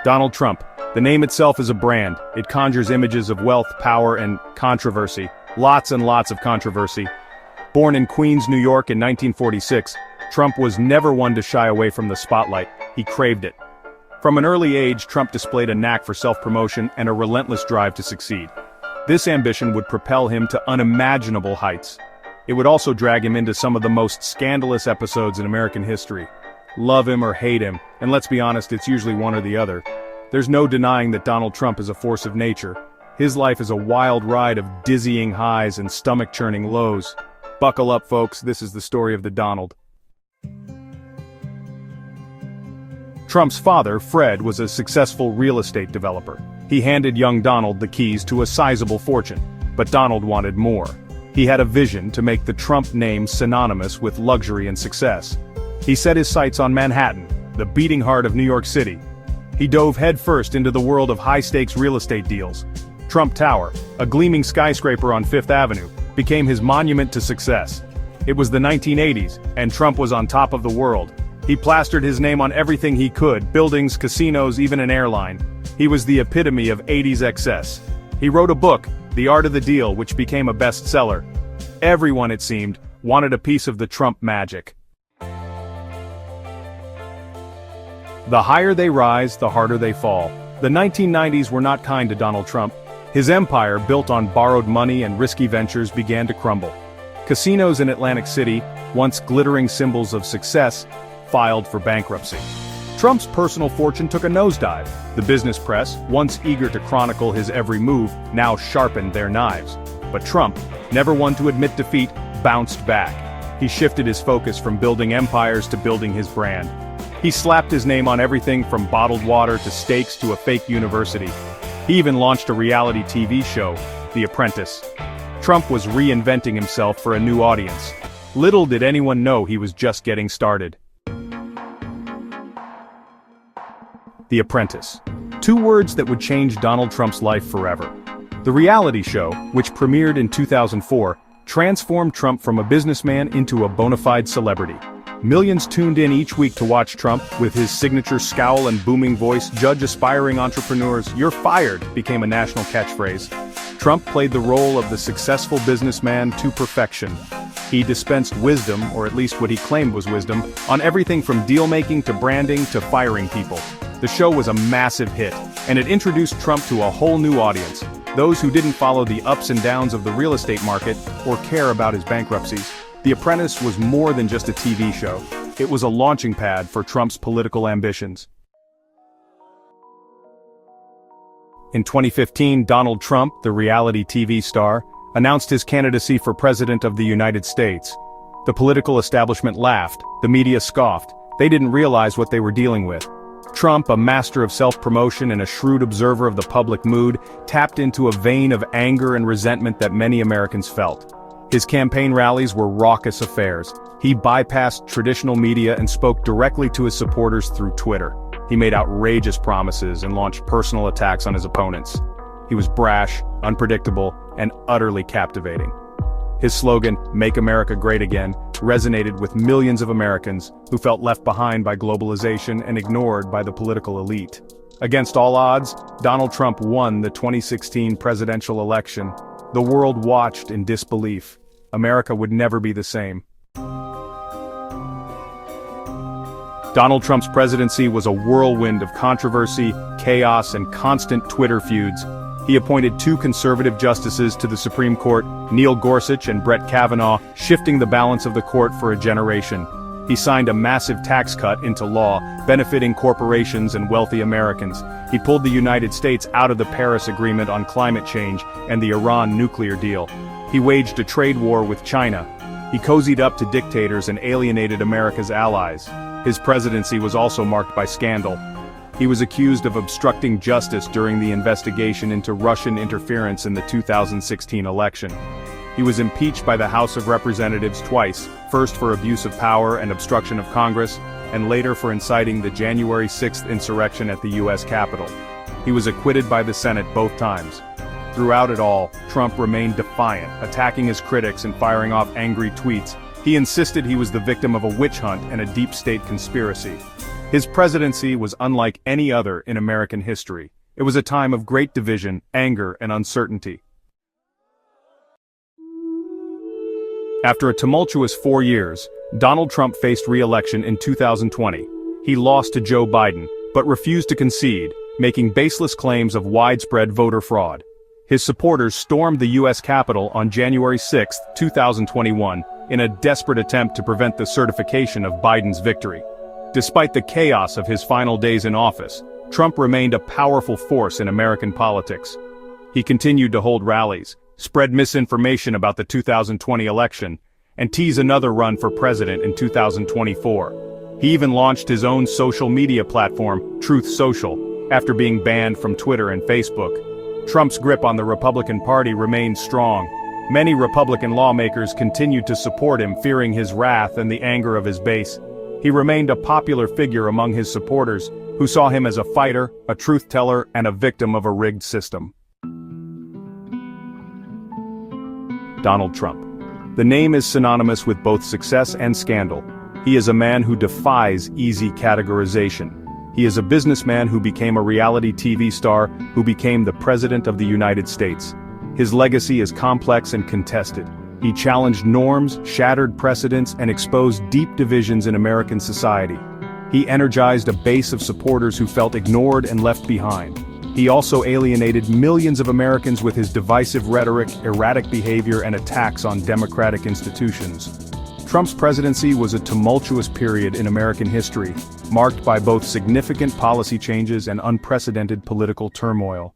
Donald Trump. The name itself is a brand. It conjures images of wealth, power, and controversy. Lots and lots of controversy. Born in Queens, New York in 1946, Trump was never one to shy away from the spotlight. He craved it. From an early age, Trump displayed a knack for self-promotion and a relentless drive to succeed. This ambition would propel him to unimaginable heights. It would also drag him into some of the most scandalous episodes in American history. Love him or hate him, and let's be honest, it's usually one or the other. There's no denying that Donald Trump is a force of nature. His life is a wild ride of dizzying highs and stomach-churning lows. Buckle up, folks, this is the story of the Donald. Trump's father, Fred, was a successful real estate developer. He handed young Donald the keys to a sizable fortune, but Donald wanted more. He had a vision to make the Trump name synonymous with luxury and success. He set his sights on Manhattan, the beating heart of New York City. He dove headfirst into the world of high-stakes real estate deals. Trump Tower, a gleaming skyscraper on Fifth Avenue, became his monument to success. It was the 1980s, and Trump was on top of the world. He plastered his name on everything he could, buildings, casinos, even an airline. He was the epitome of 80s excess. He wrote a book, The Art of the Deal, which became a bestseller. Everyone, it seemed, wanted a piece of the Trump magic. The higher they rise, the harder they fall. The 1990s were not kind to Donald Trump. His empire, built on borrowed money and risky ventures, began to crumble. Casinos in Atlantic City, once glittering symbols of success, filed for bankruptcy. Trump's personal fortune took a nosedive. The business press, once eager to chronicle his every move, now sharpened their knives. But Trump, never one to admit defeat, bounced back. He shifted his focus from building empires to building his brand. He slapped his name on everything from bottled water to steaks to a fake university. He even launched a reality TV show, The Apprentice. Trump was reinventing himself for a new audience. Little did anyone know he was just getting started. The Apprentice. Two words that would change Donald Trump's life forever. The reality show, which premiered in 2004, transformed Trump from a businessman into a bona fide celebrity. Millions tuned in each week to watch Trump, with his signature scowl and booming voice, judge aspiring entrepreneurs. "You're fired" became a national catchphrase. Trump played the role of the successful businessman to perfection. He dispensed wisdom, or at least what he claimed was wisdom, on everything from deal-making to branding to firing people. The show was a massive hit, and it introduced Trump to a whole new audience, those who didn't follow the ups and downs of the real estate market or care about his bankruptcies. The Apprentice was more than just a TV show. It was a launching pad for Trump's political ambitions. In 2015, Donald Trump, the reality TV star, announced his candidacy for President of the United States. The political establishment laughed, the media scoffed. They didn't realize what they were dealing with. Trump, a master of self-promotion and a shrewd observer of the public mood, tapped into a vein of anger and resentment that many Americans felt. His campaign rallies were raucous affairs. He bypassed traditional media and spoke directly to his supporters through Twitter. He made outrageous promises and launched personal attacks on his opponents. He was brash, unpredictable, and utterly captivating. His slogan, "Make America Great Again," resonated with millions of Americans who felt left behind by globalization and ignored by the political elite. Against all odds, Donald Trump won the 2016 presidential election. The world watched in disbelief. America would never be the same. Donald Trump's presidency was a whirlwind of controversy, chaos, and constant Twitter feuds. He appointed two conservative justices to the Supreme Court, Neil Gorsuch and Brett Kavanaugh, shifting the balance of the court for a generation. He signed a massive tax cut into law, benefiting corporations and wealthy Americans. He pulled the United States out of the Paris Agreement on climate change and the Iran nuclear deal. He waged a trade war with China. He cozied up to dictators and alienated America's allies. His presidency was also marked by scandal. He was accused of obstructing justice during the investigation into Russian interference in the 2016 election. He was impeached by the House of Representatives twice, first for abuse of power and obstruction of Congress, and later for inciting the January 6th insurrection at the U.S. Capitol. He was acquitted by the Senate both times. Throughout it all, Trump remained defiant, attacking his critics and firing off angry tweets. He insisted he was the victim of a witch hunt and a deep state conspiracy. His presidency was unlike any other in American history. It was a time of great division, anger, and uncertainty. After a tumultuous 4 years, Donald Trump faced re-election in 2020. He lost to Joe Biden, but refused to concede, making baseless claims of widespread voter fraud. His supporters stormed the U.S. Capitol on January 6, 2021, in a desperate attempt to prevent the certification of Biden's victory. Despite the chaos of his final days in office, Trump remained a powerful force in American politics. He continued to hold rallies, spread misinformation about the 2020 election, and tease another run for president in 2024. He even launched his own social media platform, Truth Social, after being banned from Twitter and Facebook. Trump's grip on the Republican Party remained strong. Many Republican lawmakers continued to support him, fearing his wrath and the anger of his base. He remained a popular figure among his supporters, who saw him as a fighter, a truth-teller, and a victim of a rigged system. Donald Trump. The name is synonymous with both success and scandal. He is a man who defies easy categorization. He is a businessman who became a reality TV star, who became the President of the United States. His legacy is complex and contested. He challenged norms, shattered precedents, and exposed deep divisions in American society. He energized a base of supporters who felt ignored and left behind. He also alienated millions of Americans with his divisive rhetoric, erratic behavior, and attacks on democratic institutions. Trump's presidency was a tumultuous period in American history, marked by both significant policy changes and unprecedented political turmoil.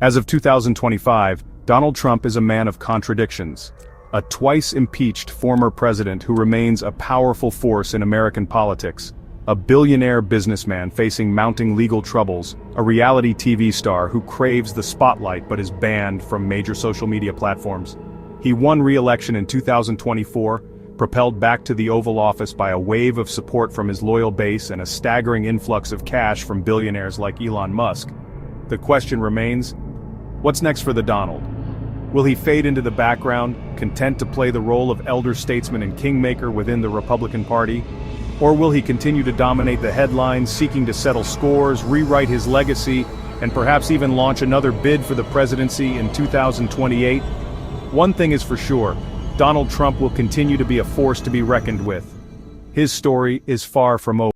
As of 2025, Donald Trump is a man of contradictions. A twice-impeached former president who remains a powerful force in American politics. A billionaire businessman facing mounting legal troubles. A reality TV star who craves the spotlight but is banned from major social media platforms. He won re-election in 2024, propelled back to the Oval Office by a wave of support from his loyal base and a staggering influx of cash from billionaires like Elon Musk. The question remains, what's next for the Donald? Will he fade into the background, content to play the role of elder statesman and kingmaker within the Republican Party? Or will he continue to dominate the headlines, seeking to settle scores, rewrite his legacy, and perhaps even launch another bid for the presidency in 2028? One thing is for sure, Donald Trump will continue to be a force to be reckoned with. His story is far from over.